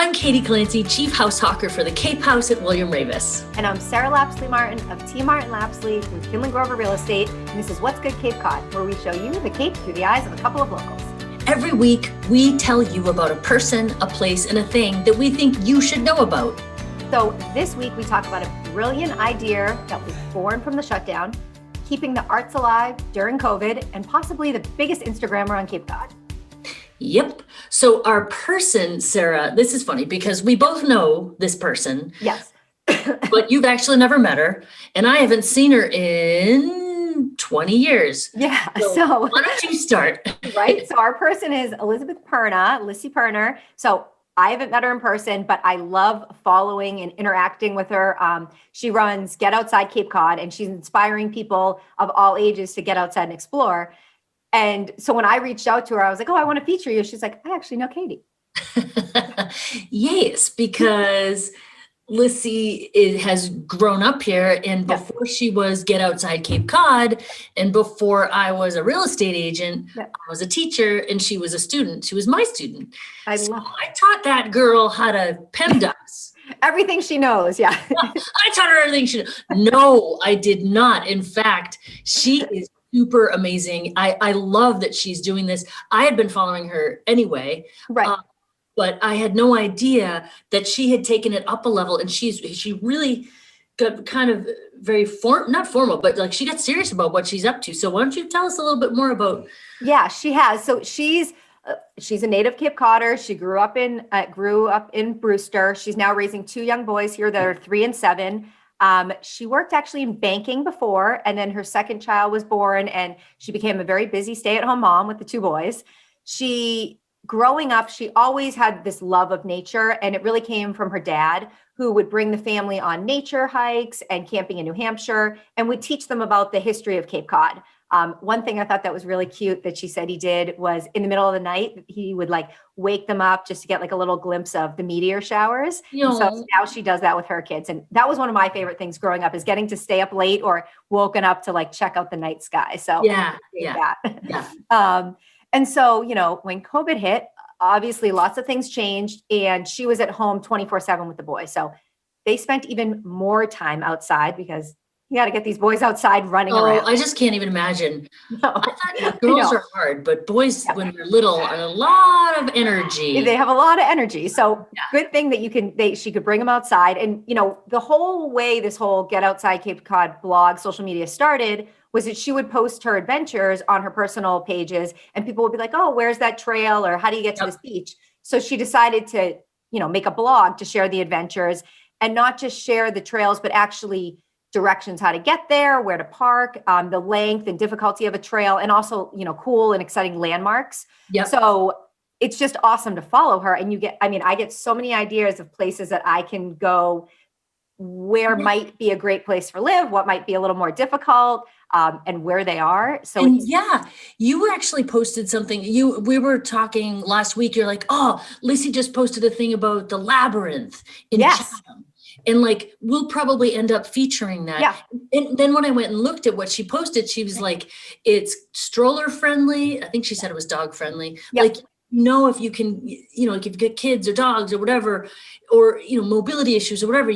I'm Katie Clancy, Chief House Hawker for the Cape House at William Ravis. And I'm Sarah Lapsley Martin of T. Martin Lapsley from Kinlan Grover Real Estate. And this is What's Good Cape Cod, where we show you the Cape through the eyes of a couple of locals. Every week, we tell you about a person, a place, and a thing that we think you should know about. So this week, we talk about a brilliant idea that was born from the shutdown, keeping the arts alive during COVID, and possibly the biggest Instagrammer on Cape Cod. Yep. So our person, Sarah, this is funny because we both know this person. Yes. But you've actually never met her. And I haven't seen her in 20 years. Yeah. So why don't you start? Right. So our person is Lissy Perna. So I haven't met her in person, but I love following and interacting with her. She runs Get Outside Cape Cod, and she's inspiring people of all ages to get outside and explore. And so when I reached out to her, I was like, oh, I want to feature you. She's like, I actually know Katie. Yes, because Lissy has grown up here, and before she was Get Outside Cape Cod, and before I was a real estate agent, I was a teacher, and she was a student. She was my student. I taught that girl how to PEMDAS. Everything she knows, yeah. I taught her everything she knows. No, I did not. In fact, she is super amazing. I love that she's doing this. I had been following her anyway. Right. But I had no idea that she had taken it up a level, and she really got kind of very not formal, but like she got serious about what she's up to. So why don't you tell us a little bit more about? Yeah, she has. So she's a native Cape Codder. She grew up in Brewster. She's now raising two young boys here that are 3 and 7. She worked actually in banking before, and then her second child was born, and she became a very busy stay-at-home mom with the 2 boys. Growing up, she always had this love of nature, and it really came from her dad, who would bring the family on nature hikes and camping in New Hampshire, and would teach them about the history of Cape Cod. One thing I thought that was really cute that she said he did was in the middle of the night, he would like wake them up just to get like a little glimpse of the meteor showers. So now she does that with her kids. And that was one of my favorite things growing up, is getting to stay up late or woken up to like check out the night sky. So yeah. And so, when COVID hit, obviously lots of things changed, and she was at home 24/7 with the boys. So they spent even more time outside because you got to get these boys outside running around. I just can't even imagine. No. I thought girls are hard, but boys, when they're little, are a lot of energy. They have a lot of energy. So good thing that she could bring them outside. And, the whole way this whole Get Outside Cape Cod blog, social media started was that she would post her adventures on her personal pages, and people would be like, oh, where's that trail? Or how do you get to this beach? So she decided to, make a blog to share the adventures, and not just share the trails, but actually directions how to get there, where to park, the length and difficulty of a trail, and also, cool and exciting landmarks. Yep. So it's just awesome to follow her. And I get so many ideas of places that I can go where might be a great place for live, what might be a little more difficult, and where they are. So you were actually posted something. We were talking last week. You're like, oh, Lissy just posted a thing about the labyrinth in Chatham. And like, we'll probably end up featuring that. Yeah. And then when I went and looked at what she posted, she was like, it's stroller friendly. I think she said it was dog friendly. Yep. Like, if you can, like if you get kids or dogs or whatever, or, mobility issues or whatever,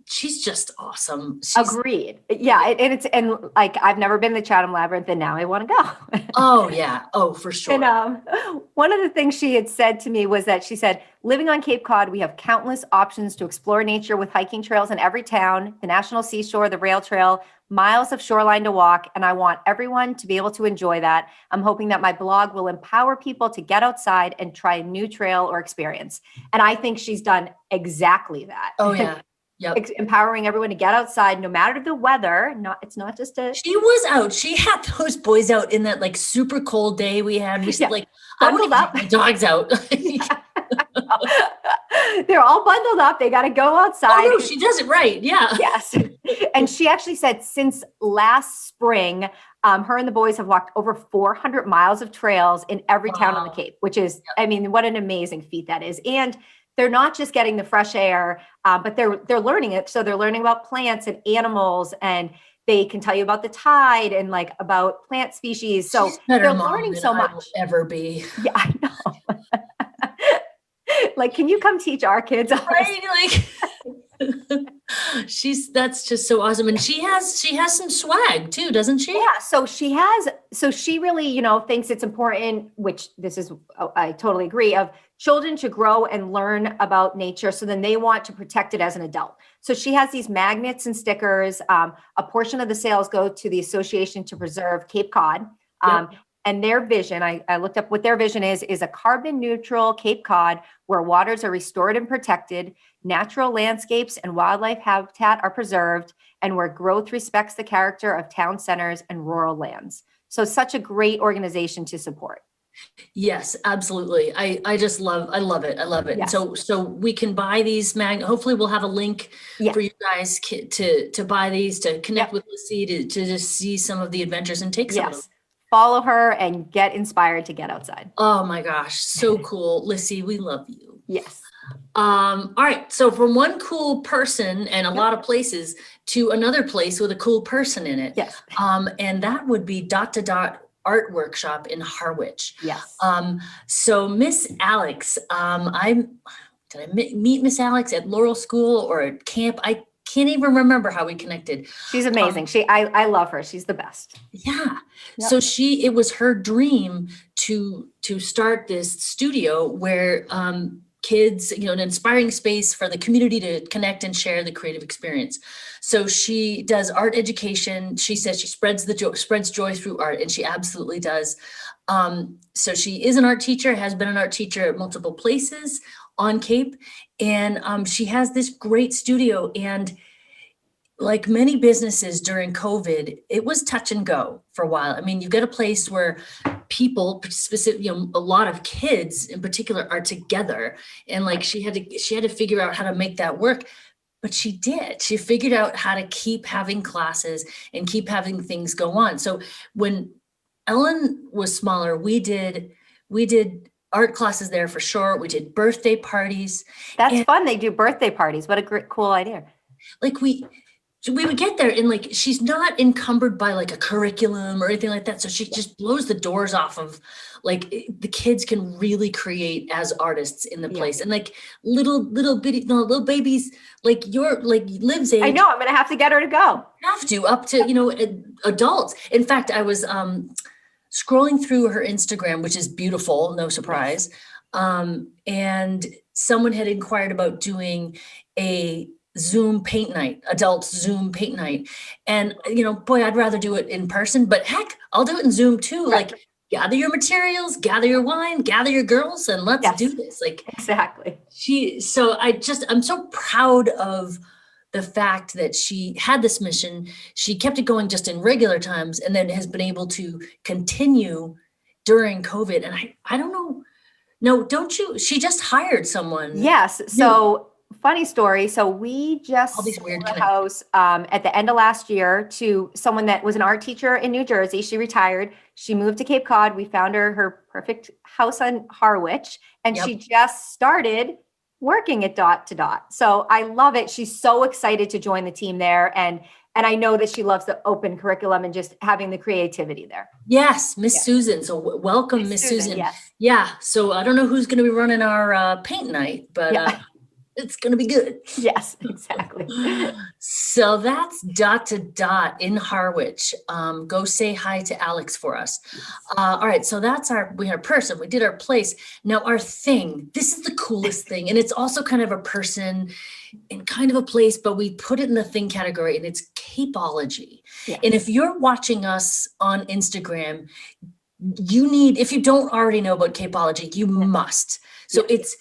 she's just awesome. Agreed. Yeah. And I've never been to the Chatham Labyrinth, and now I want to go. Oh yeah. Oh, for sure. And one of the things she had said to me was that she said, living on Cape Cod, we have countless options to explore nature with hiking trails in every town, the National Seashore, the rail trail, miles of shoreline to walk. And I want everyone to be able to enjoy that. I'm hoping that my blog will empower people to get outside and try a new trail or experience. And I think she's done exactly that. Oh yeah. Yep. Empowering everyone to get outside no matter the weather. It's not just she was out. She had those boys out in that like super cold day we had. I would have my dogs out. They're all bundled up. They got to go outside. Oh, no, she does it right. Yeah. Yes. And she actually said since last spring, her and the boys have walked over 400 miles of trails in every town on the Cape, which is, what an amazing feat that is. And they're not just getting the fresh air, but they're learning it. So they're learning about plants and animals, and they can tell you about the tide and like about plant species. So they're learning so much. I will ever be. Yeah, I know. Like, can you come teach our kids? Right? Like that's just so awesome. And she has some swag too, doesn't she? Yeah. So she really, thinks it's important, which this is, I totally agree, of children to grow and learn about nature. So then they want to protect it as an adult. So she has these magnets and stickers. A portion of the sales go to the Association to Preserve Cape Cod. And their vision, I looked up what their vision is a carbon neutral Cape Cod where waters are restored and protected, natural landscapes and wildlife habitat are preserved, and where growth respects the character of town centers and rural lands. So such a great organization to support. Yes, absolutely. I love it. I love it. Yes. So we can buy these hopefully we'll have a link for you guys to buy these, to connect with Lissy, to just see some of the adventures and take some of them. Follow her and get inspired to get outside. Oh my gosh, so cool. Lissy, we love you. Yes. All right. So from one cool person and a lot of places to another place with a cool person in it. Yes. And that would be Dot Art Workshop in Harwich. Yes. So Miss Alex, did I meet Miss Alex at Laurel School or at camp? I can't even remember how we connected. She's amazing. I love her. She's the best. Yeah. Yep. So it was her dream to start this studio where kids, an inspiring space for the community to connect and share the creative experience. So she does art education. She says she spreads joy through art, and she absolutely does. So she is an art teacher, has been an art teacher at multiple places on Cape, and she has this great studio. And like many businesses during COVID, it was touch and go for a while. I mean, you've got a place where people, specific, a lot of kids in particular, are together, and like she had to figure out how to make that work. But she did. She figured out how to keep having classes and keep having things go on. So when Ellen was smaller, we did art classes there for sure. We did birthday parties. That's fun. They do birthday parties. What a great, cool idea. Like we would get there, and like she's not encumbered by like a curriculum or anything like that. So she just blows the doors off of, like, the kids can really create as artists in the place. And like little babies, like Liv's age. I know, I'm going to have to get her to go. Have to, up to, adults. In fact, I was scrolling through her Instagram, which is beautiful, no surprise. And someone had inquired about doing a Zoom paint night, adults Zoom paint night. And, boy, I'd rather do it in person, but heck, I'll do it in Zoom too. Right. Like, gather your materials, gather your wine, gather your girls, and let's do this. Like, exactly. I'm so proud of the fact that she had this mission. She kept it going just in regular times, and then has been able to continue during COVID. And I don't know. No, don't you? She just hired someone. Yes. So funny story. So we just all these weird sold a house at the end of last year to someone that was an art teacher in New Jersey. She retired. She moved to Cape Cod. We found her perfect house on Harwich, and she just started working at Dot to Dot. So I love it. She's so excited to join the team there. And I know that she loves the open curriculum and just having the creativity there. Yes, Miss Susan. So welcome, Miss Susan. Yes. Yeah. So I don't know who's going to be running our paint night, but it's going to be good. Yes, exactly. So that's Dot to Dot in Harwich. Go say hi to Alex for us. All right. So that's we had a person, we did our place. Now our thing, this is the coolest thing. And it's also kind of a person and kind of a place, but we put it in the thing category, and it's Capeology. Yes. And if you're watching us on Instagram, if you don't already know about Capeology, you must. So it's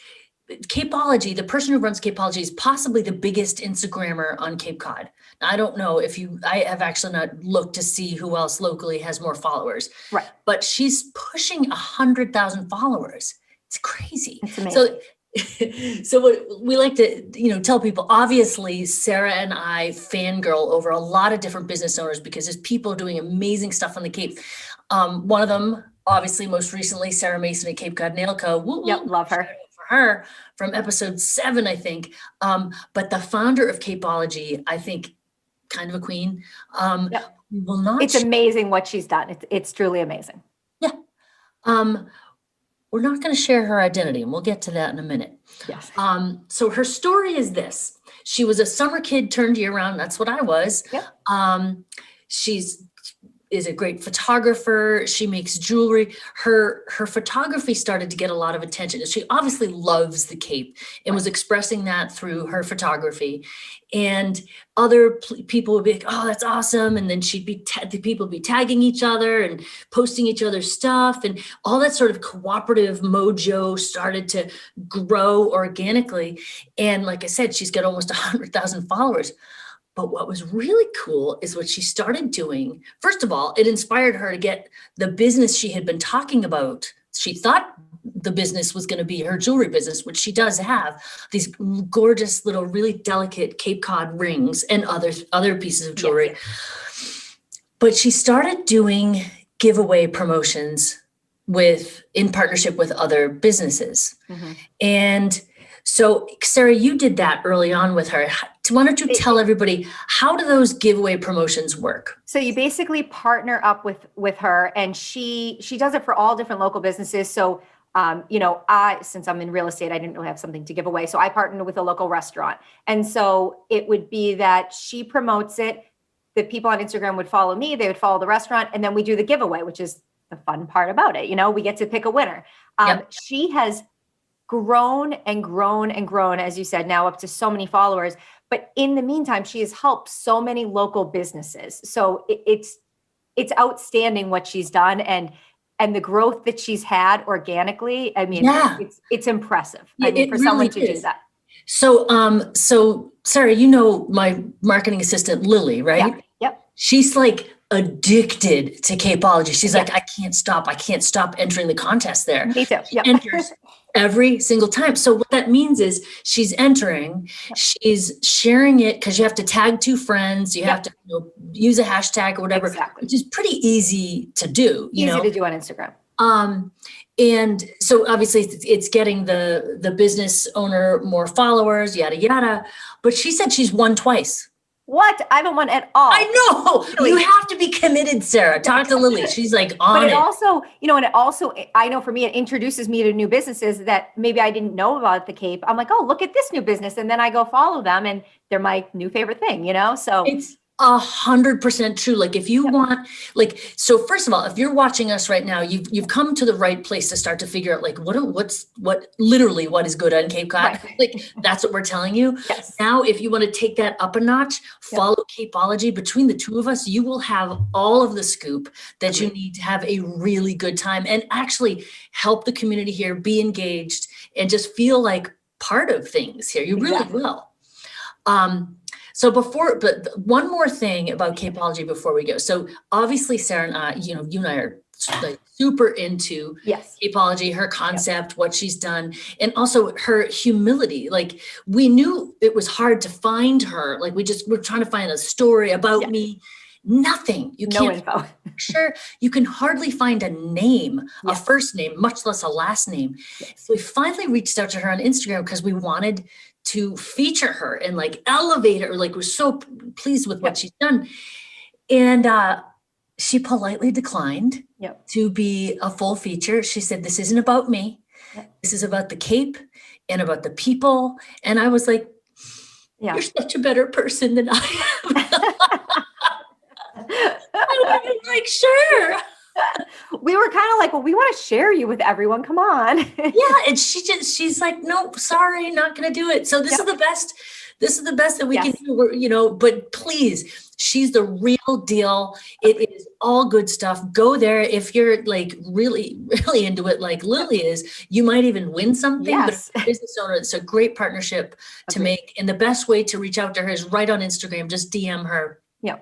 Capeology, the person who runs Capeology, is possibly the biggest Instagrammer on Cape Cod. Now, I don't know I have actually not looked to see who else locally has more followers. Right. But she's pushing 100,000 followers. It's crazy. It's amazing. So what we like to, tell people, obviously Sarah and I fangirl over a lot of different business owners because there's people doing amazing stuff on the Cape. One of them, obviously, most recently, Sarah Mason at Cape Cod Nail Co. Love her. Her from episode 7, I think. But the founder of Capeology, I think, kind of a queen. It's amazing what she's done. It's truly amazing. Yeah. we're not going to share her identity, and we'll get to that in a minute. Yes. So her story is this. She was a summer kid turned year round. That's what I was. Yep. She's is a great photographer. She makes jewelry. Her photography started to get a lot of attention. She obviously loves the Cape and was expressing that through her photography. And other people would be like, oh, that's awesome. And then the people would be tagging each other and posting each other's stuff. And all that sort of cooperative mojo started to grow organically. And like I said, she's got almost 100,000 followers. But what was really cool is what she started doing. First of all, it inspired her to get the business she had been talking about. She thought the business was going to be her jewelry business, which she does have, these gorgeous little, really delicate Cape Cod rings and other pieces of jewelry. Yes. But she started doing giveaway promotions in partnership with other businesses. Mm-hmm. And so, Sarah, you did that early on with her. Why don't you tell everybody, how do those giveaway promotions work? So you basically partner up with her, and she does it for all different local businesses. So, since I'm in real estate, I didn't really have something to give away. So I partnered with a local restaurant. And so it would be that she promotes it. The people on Instagram would follow me, they would follow the restaurant, and then we do the giveaway, which is the fun part about it. We get to pick a winner. Yep. She has grown and grown and grown, as you said, now up to so many followers. But in the meantime, she has helped so many local businesses. So it's outstanding what she's done, and the growth that she's had organically. I mean, it's impressive. I mean, for someone to do that. So Sarah, my marketing assistant, Lily, right? Yeah. Yep. She's like addicted to Capeology. She's like, I can't stop entering the contest there. Me too. Yep. She enters every single time. So what that means is she's entering, she's sharing it, because you have to tag 2 friends, you have to use a hashtag or whatever, which is pretty easy to do. Easy to do on Instagram. And so obviously it's getting the business owner more followers, yada, yada. But she said she's won twice. What? I haven't won at all. I know. Really? You have to be committed, Sarah. Talk to Lily. She's like on but it. Also, I know for me, it introduces me to new businesses that maybe I didn't know about the Cape. I'm like, oh, look at this new business. And then I go follow them, and they're my new favorite thing, So it's 100% true. Like if you want, so first of all, if you're watching us right now, you've come to the right place to start to figure out what is good on Cape Cod. Right. Like that's what we're telling you. Yes. Now, if you want to take that up a notch, follow Capeology. Between the 2 of us, you will have all of the scoop that you need to have a really good time and actually help the community here be engaged and just feel like part of things here. You really will. But one more thing about Capeology before we go. So obviously, Sarah and I, you and I are like super into Capeology, her concept, what she's done, and also her humility. Like we knew it was hard to find her. Like we're trying to find a story about me. Nothing. You can't info. Sure. You can hardly find a name, a first name, much less a last name. Yes. So we finally reached out to her on Instagram because we wanted to feature her and elevate her. We're so pleased with what she's done. And she politely declined to be a full feature. She said, this isn't about me. Yep. This is about the Cape and about the people. And I was like, you're such a better person than I am. I was like, sure. We were kind of like, well, we want to share you with everyone. Come on. And she's like, nope, sorry, not going to do it. So this is the best. This is the best that we can do. But please, she's the real deal. It is all good stuff. Go there. If you're really, really into it, like Lily is, you might even win something. Yes. But as a business owner, it's a great partnership to make. And the best way to reach out to her is right on Instagram. Just DM her. Yeah.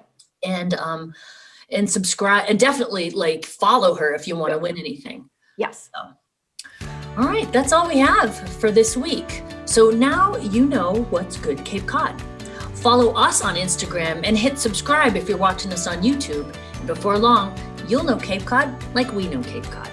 And subscribe, and definitely follow her if you want to win anything. Yes. So, all right, that's all we have for this week. So now you know what's good Cape Cod. Follow us on Instagram and hit subscribe if you're watching us on YouTube. And before long, you'll know Cape Cod like we know Cape Cod.